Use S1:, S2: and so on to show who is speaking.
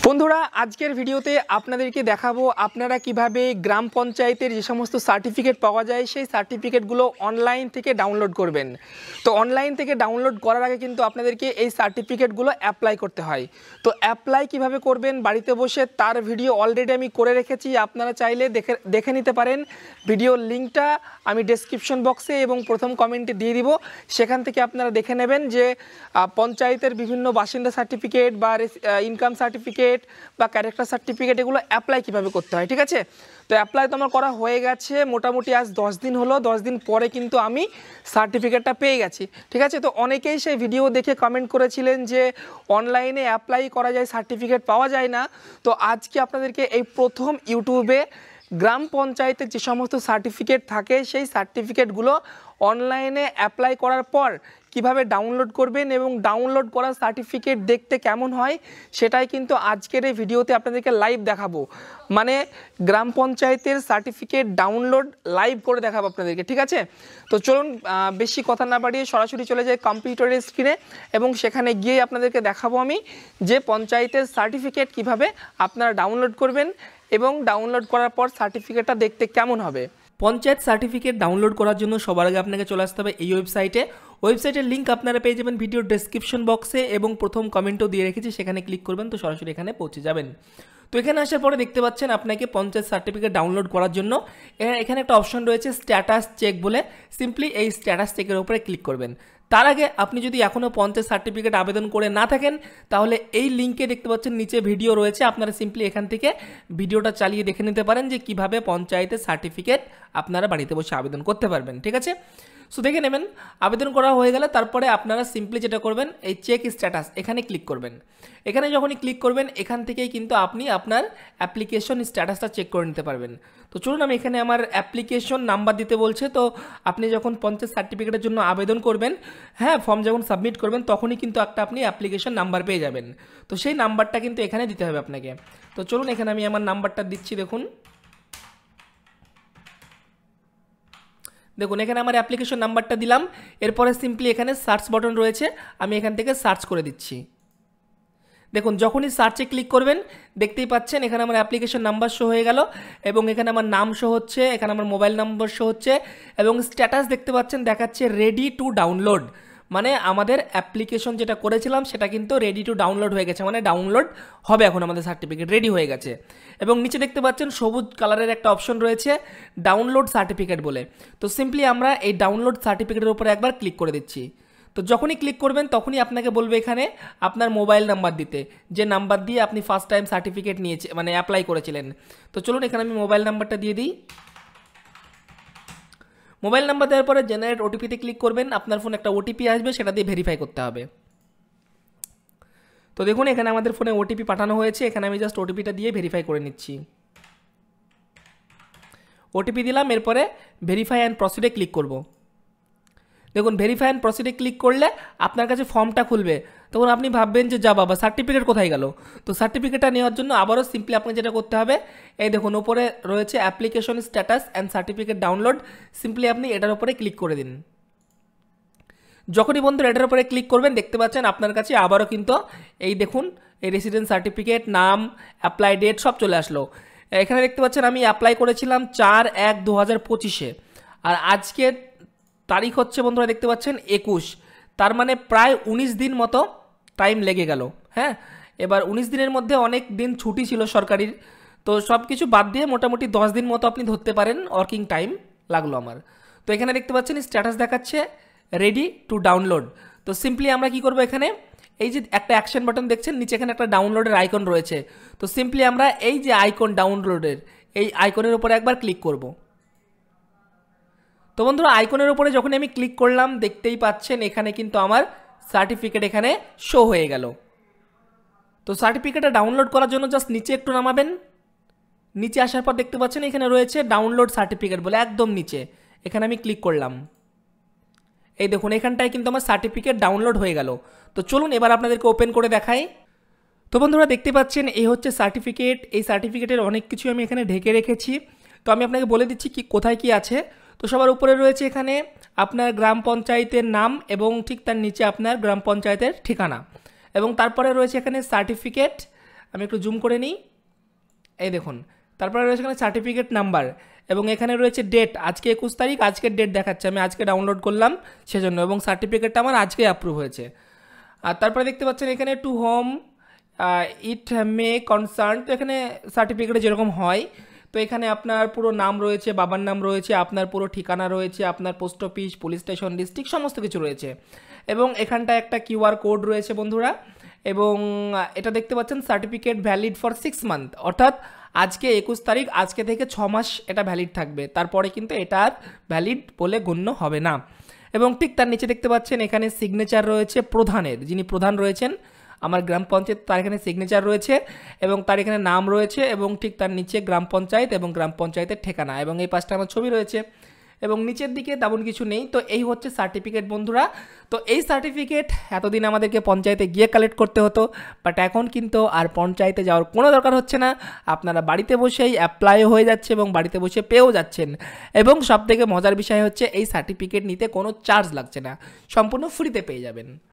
S1: বন্ধুরা আজকের ভিডিওতে আপনাদেরকে দেখাবো আপনারা কিভাবে গ্রাম পঞ্চায়েতের যে সমস্ত সার্টিফিকেট পাওয়া যায় সেই সার্টিফিকেটগুলো অনলাইন থেকে ডাউনলোড করবেন। তো অনলাইন থেকে ডাউনলোড করার আগে কিন্তু আপনাদেরকে এই সার্টিফিকেটগুলো অ্যাপ্লাই করতে হয়। তো অ্যাপ্লাই কিভাবে করবেন বাড়িতে বসে তার ভিডিও অলরেডি আমি করে রেখেছি, আপনারা চাইলে দেখে নিতে পারেন। ভিডিওর লিঙ্কটা আমি ডেসক্রিপশন বক্সে এবং প্রথম কমেন্টে দিয়ে দিব, সেখান থেকে আপনারা দেখে নেবেন যে পঞ্চায়েতের বিভিন্ন বাসিন্দা সার্টিফিকেট বা ইনকাম সার্টিফিকেট বা ক্যারেক্টার সার্টিফিকেট এগুলো অ্যাপ্লাই কিভাবে করতে হয়। ঠিক আছে, তো অ্যাপ্লাই তো আমার করা হয়ে গেছে, মোটামুটি আজ 10 দিন হলো। 10 দিন পরে কিন্তু আমি সার্টিফিকেটটা পেয়ে গেছি। ঠিক আছে, তো অনেকেই সেই ভিডিও দেখে কমেন্ট করেছিলেন যে অনলাইনে অ্যাপ্লাই করা যায়, সার্টিফিকেট পাওয়া যায় না। তো আজকে আপনাদেরকে এই প্রথম ইউটিউবে গ্রাম পঞ্চায়েতের যে সমস্ত সার্টিফিকেট থাকে সেই সার্টিফিকেটগুলো অনলাইনে অ্যাপ্লাই করার পর কিভাবে ডাউনলোড করবেন এবং ডাউনলোড করা সার্টিফিকেট দেখতে কেমন হয় সেটাই কিন্তু আজকের এই ভিডিওতে আপনাদেরকে লাইভ দেখাবো। মানে গ্রাম পঞ্চায়েতের সার্টিফিকেট ডাউনলোড লাইভ করে দেখাবো আপনাদেরকে। ঠিক আছে, তো চলুন বেশি কথা না বাড়িয়ে সরাসরি চলে যাই কম্পিউটারের স্ক্রিনে এবং সেখানে গিয়ে আপনাদেরকে দেখাবো আমি যে পঞ্চায়েতের সার্টিফিকেট কিভাবে আপনারা ডাউনলোড করবেন এবং ডাউনলোড করার পর সার্টিফিকেটটা দেখতে কেমন হবে। পঞ্চায়েত সার্টিফিকেট ডাউনলোড করার জন্য সবার আগে আপনাকে চলে আসতে হবে এই ওয়েবসাইটের লিঙ্ক আপনারা পেয়ে যাবেন ভিডিও ডেসক্রিপশন বক্সে এবং প্রথম কমেন্টও দিয়ে রেখেছি, সেখানে ক্লিক করবেন তো সরাসরি এখানে পৌঁছে যাবেন। তো এখানে আসার পরে দেখতে পাচ্ছেন আপনাকে পঞ্চায়েত সার্টিফিকেট ডাউনলোড করার জন্য এখানে একটা অপশন রয়েছে স্ট্যাটাস চেক বলে, সিম্পলি এই স্ট্যাটাস চেকের উপরে ক্লিক করবেন। তার আগে আপনি যদি এখনও পঞ্চায়েত সার্টিফিকেট আবেদন করে না থাকেন তাহলে এই লিঙ্কে দেখতে পাচ্ছেন নিচে ভিডিও রয়েছে, আপনারা সিম্পলি এখান থেকে ভিডিওটা চালিয়ে দেখে নিতে পারেন যে কিভাবে পঞ্চায়েতের সার্টিফিকেট আপনারা বাড়িতে বসে আবেদন করতে পারবেন। ঠিক আছে, সো দেখে নেবেন। আবেদন করা হয়ে গেলে তারপরে আপনারা সিম্পলি যেটা করবেন এই চেক স্ট্যাটাস এখানে ক্লিক করবেন। এখানে যখনই ক্লিক করবেন এখান থেকেই কিন্তু আপনি আপনার অ্যাপ্লিকেশন স্ট্যাটাসটা চেক করে নিতে পারবেন। তো চলুন আমি এখানে আমার অ্যাপ্লিকেশন নাম্বার দিতে বলছে। তো আপনি যখন পঞ্চায়েত সার্টিফিকেটের জন্য আবেদন করবেন, হ্যাঁ ফর্ম যখন সাবমিট করবেন তখনই কিন্তু একটা আপনি অ্যাপ্লিকেশন নাম্বার পেয়ে যাবেন। তো সেই নাম্বারটা কিন্তু এখানে দিতে হবে আপনাকে। তো চলুন এখানে আমি আমার নাম্বারটা দিচ্ছি। দেখুন এখানে আমার অ্যাপ্লিকেশন নাম্বারটা দিলাম। এরপরে সিম্পলি এখানে সার্চ বাটন রয়েছে, আমি এখান থেকে সার্চ করে দিচ্ছি। দেখুন যখনই সার্চে ক্লিক করবেন দেখতেই পাচ্ছেন এখানে আমার অ্যাপ্লিকেশন নাম্বার শো হয়ে গেল এবং এখানে আমার নাম শো হচ্ছে, এখানে আমার মোবাইল নাম্বার শো হচ্ছে এবং স্ট্যাটাস দেখতে পাচ্ছেন দেখাচ্ছে রেডি টু ডাউনলোড। মানে আমাদের অ্যাপ্লিকেশন যেটা করেছিলাম সেটা কিন্তু রেডি টু ডাউনলোড হয়ে গেছে, মানে ডাউনলোড হবে এখন আমাদের সার্টিফিকেট রেডি হয়ে গেছে। এবং নিচে দেখতে পাচ্ছেন সবুজ কালারের একটা অপশন রয়েছে ডাউনলোড সার্টিফিকেট বলে। তো সিম্পলি আমরা এই ডাউনলোড সার্টিফিকেটের উপরে একবার ক্লিক করে দিচ্ছি। তো যখনই ক্লিক করবেন তখনই আপনাকে বলবে এখানে আপনার মোবাইল নাম্বার দিতে, যে নাম্বার দিয়ে আপনি ফার্স্ট টাইম সার্টিফিকেট নিয়েছে মানে অ্যাপ্লাই করেছিলেন। তো চলুন এখানে আমি মোবাইল নাম্বারটা দিয়ে দিই। মোবাইল নাম্বার দেওয়ার পরে জেনারেট ওটিপিতে ক্লিক করবেন, আপনার ফোনে একটা ওটিপি আসবে, সেটা দিয়ে ভেরিফাই করতে হবে। তো দেখুন এখানে আমাদের ফোনে ওটিপি পাঠানো হয়েছে, এখানে আমি জাস্ট ওটিপিটা দিয়ে ভেরিফাই করে নিচ্ছি। ওটিপি দিলাম, এরপরে ভেরিফাই অ্যান্ড প্রসিডে ক্লিক করব। দেখুন ভেরিফাই অ্যান্ড প্রসিডে ক্লিক করলে আপনার কাছে ফর্মটা খুলবে। তখন আপনি ভাববেন যে যা বাবা সার্টিফিকেট কোথায় গেল। তো সার্টিফিকেটটা নেওয়ার জন্য আবারও সিম্পলি আপনি যেটা করতে হবে, এই দেখুন উপরে রয়েছে application status and certificate download, simply আপনি এটার উপরে ক্লিক করে দিন। যখনই বন্ধুরা এটার উপরে ক্লিক করবেন দেখতে পাচ্ছেন আপনার কাছে আবারও কিন্তু এই দেখুন এই রেসিডেন্স সার্টিফিকেট, নাম, অ্যাপ্লাই ডেট সব চলে আসলো। এখানে দেখতে পাচ্ছেন আমি অ্যাপ্লাই করেছিলাম 4/1/2025-এ, আর আজকের তারিখ হচ্ছে বন্ধুরা দেখতে পাচ্ছেন 21, তার মানে প্রায় 19 দিন মতো টাইম লেগে গেল। হ্যাঁ, এবার 19 দিনের মধ্যে অনেক দিন ছুটি ছিল সরকারির, তো সব কিছু বাদ দিয়ে মোটামুটি 10 দিন মতো আপনি ধরতে পারেন ওয়ার্কিং টাইম লাগলো আমার। তো এখানে দেখতে পাচ্ছেন স্ট্যাটাস দেখাচ্ছে রেডি টু ডাউনলোড। তো সিম্পলি আমরা কি করব, এখানে এই যে একটা অ্যাকশন বাটন দেখছেন নিচে, এখানে একটা ডাউনলোডের আইকন রয়েছে। তো সিম্পলি আমরা এই যে আইকন ডাউনলোডের এই আইকনের উপরে একবার ক্লিক করব। তো বন্ধুরা আইকনের উপরে যখন আমি ক্লিক করলাম দেখতেই পাচ্ছেন এখানে কিন্তু আমার সার্টিফিকেট এখানে শো হয়ে গেল। তো সার্টিফিকেটটা ডাউনলোড করার জন্য জাস্ট নিচে একটু নামাবেন। নিচে আসার পর দেখতে পাচ্ছেন এখানে রয়েছে ডাউনলোড সার্টিফিকেট বলে একদম নিচে, এখানে আমি ক্লিক করলাম। এই দেখুন এখানটায় কিন্তু আমার সার্টিফিকেট ডাউনলোড হয়ে গেল। তো চলুন এবার আপনাদেরকে ওপেন করে দেখাই। তো বন্ধুরা দেখতে পাচ্ছেন এই হচ্ছে সার্টিফিকেট। এই সার্টিফিকেটের অনেক কিছু আমি এখানে ঢেকে রেখেছি। তো আমি আপনাকে বলে দিচ্ছি কি কোথায় কি আছে। তো সবার উপরে রয়েছে এখানে আপনার গ্রাম পঞ্চায়েতের নাম এবং ঠিক তার নিচে আপনার গ্রাম পঞ্চায়েতের ঠিকানা, এবং তারপরে রয়েছে এখানে সার্টিফিকেট আমি একটু জুম করে নিই, এই দেখুন। তারপরে রয়েছে এখানে সার্টিফিকেট নাম্বার এবং এখানে রয়েছে ডেট, আজকে 21 তারিখ, আজকের ডেট দেখাচ্ছে, আমি আজকে ডাউনলোড করলাম সেজন্য, এবং সার্টিফিকেটটা আমার আজকে অ্যাপ্রুভ হয়েছে। আর তারপরে দেখতে পাচ্ছেন এখানে টু হোম ইট মে কনসার্ন, তো এখানে সার্টিফিকেটে যেরকম হয়, তো এখানে আপনার পুরো নাম রয়েছে, বাবার নাম রয়েছে, আপনার পুরো ঠিকানা রয়েছে, আপনার post office, police station, district সমস্ত কিছু রয়েছে। এবং এখানটায় একটা কিউআর কোড রয়েছে বন্ধুরা। এবং এটা দেখতে পাচ্ছেন সার্টিফিকেট ভ্যালিড ফর 6 মান্থ, অর্থাৎ আজকে 21 তারিখ, আজকে থেকে 6 মাস এটা ভ্যালিড থাকবে, তারপরে কিন্তু এটা আর ভ্যালিড বলে গণ্য হবে না। এবং ঠিক তার নিচে দেখতে পাচ্ছেন এখানে সিগনেচার রয়েছে প্রধানের, যিনি প্রধান রয়েছেন আমার গ্রাম পঞ্চায়েত, তার এখানে সিগনেচার রয়েছে এবং তার এখানে নাম রয়েছে, এবং ঠিক তার নিচে গ্রাম পঞ্চায়েত এবং গ্রাম পঞ্চায়েতের ঠিকানা, এবং এই পাশটা আমার ছবি রয়েছে, এবং নিচের দিকে তেমন কিছু নেই। তো এই হচ্ছে সার্টিফিকেট বন্ধুরা। তো এই সার্টিফিকেট এতদিন আমাদেরকে পঞ্চায়েতে গিয়ে কালেক্ট করতে হতো, বাট এখন কিন্তু আর পঞ্চায়েতে যাওয়ার কোনো দরকার হচ্ছে না, আপনারা বাড়িতে বসেই অ্যাপ্লাইও হয়ে যাচ্ছে এবং বাড়িতে বসে পেয়েও যাচ্ছেন। এবং সবথেকে মজার বিষয় হচ্ছে এই সার্টিফিকেট নিতে কোনো চার্জ লাগছে না, সম্পূর্ণ ফ্রিতে পেয়ে যাবেন।